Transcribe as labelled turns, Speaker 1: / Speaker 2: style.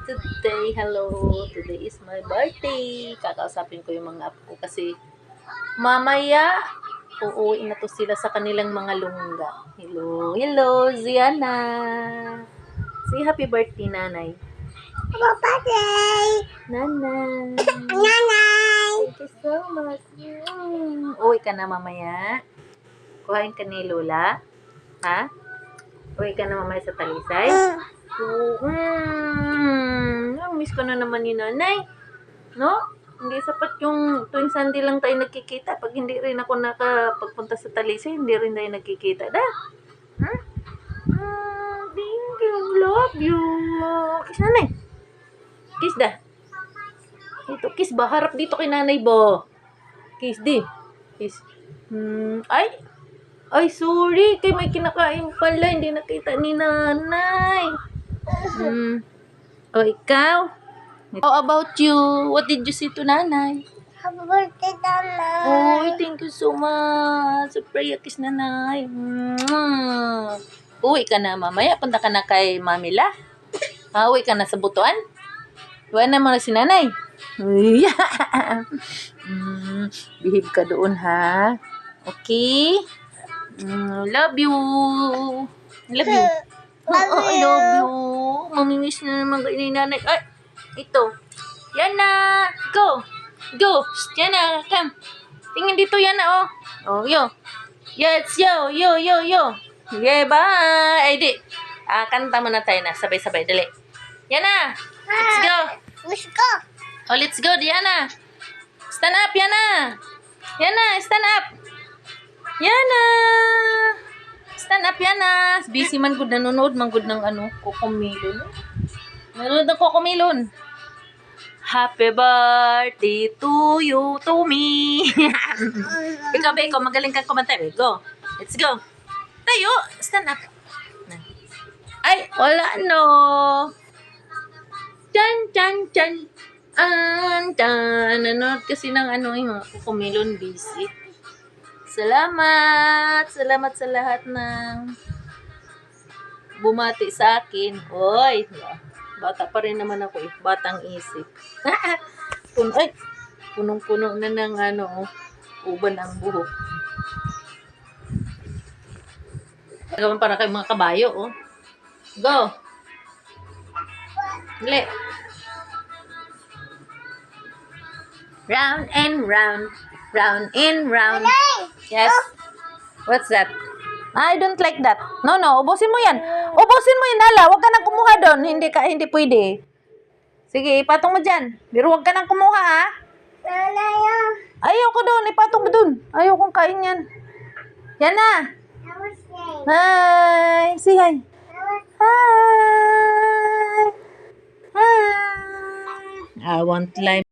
Speaker 1: Today, hello. Today is my birthday. Kakausapin ko yung mga apo ko kasi mamaya uuwi na to sila sa kanilang mga lungga. Hello, Ziana. Say happy birthday, nanay.
Speaker 2: Happy birthday!
Speaker 1: Nanay.
Speaker 2: Nanay!
Speaker 1: Thank you so much. Uwi ka na mamaya. Kuhain ka ni Lola. Ha? Uwi ka na mamaya sa Talisay. Miss ko na naman ni nanay. No? Hindi sapat yung tuwing Sunday lang tayo nagkikita. Pag hindi rin ako nakapagpunta sa Talisay, hindi rin tayo nagkikita. Da? Hmm? Thank you. Love you. Kiss nanay. Kiss da. Ito, kiss ba? Harap dito kay nanay ba? Kiss di. Kiss. Ay, sorry. Kay may kinakain pala. Hindi nakita ni nanay. O, ikaw? How about you? What did you say to nanay?
Speaker 2: Happy birthday, Nanay!
Speaker 1: Oh, thank you so much. Super kiss nanay. Uwi ka na mamaya. Punta ka na kay Mamila. Uwi ka na sa Butuan. Uwi na mo na si nanay. Behave ka doon, ha? Okay? Love you. Love you. I love you. Mamimiss na naman kayo ni nanay. Ay, ito. Yana. Go. Go. Yana, come. Tingin dito, Yana, oh. Oh, yo. Yes, yo. Yeah, bye. Ay, di. Kanta muna tayo na. Sabay-sabay. Dali. Yana. Let's go.
Speaker 2: Let's go!
Speaker 1: Oh, let's go, Diana. Stand up, Yana. Yana, stand up. Yana. Stand up, Yana. Busy man good nanonood, man good ng Cocomelon. Nanonood ng Cocomelon. Happy birthday to you, to me. Ikaw, Beko, magaling kang kumanta. Go. Let's go. Tayo, stand up. Ay, wala, no. Chan. Nanonood kasi ng yung mga Cocomelon, busy. Salamat sa lahat ng bumati sa akin. Oy, bata pa rin naman ako, batang isip. Punong-puno na ng uban ang buhok. Gawin para kay mga kabayo, oh. Go. Dali. Round and round. Round and round. Yes. What's that? I don't like that. No. Ubusin mo yan. Ubusin mo yan, Nala. Huwag ka nang kumuha doon. Hindi pwede. Sige, ipatong mo dyan. Pero huwag ka nang kumuha, ha?
Speaker 2: Nanay!
Speaker 1: Ayaw ko doon. Ipatong mo doon. Ayaw kong kain yan. Yan na.
Speaker 2: Namaste!
Speaker 1: Hi. Say hi. Hi. I want lime.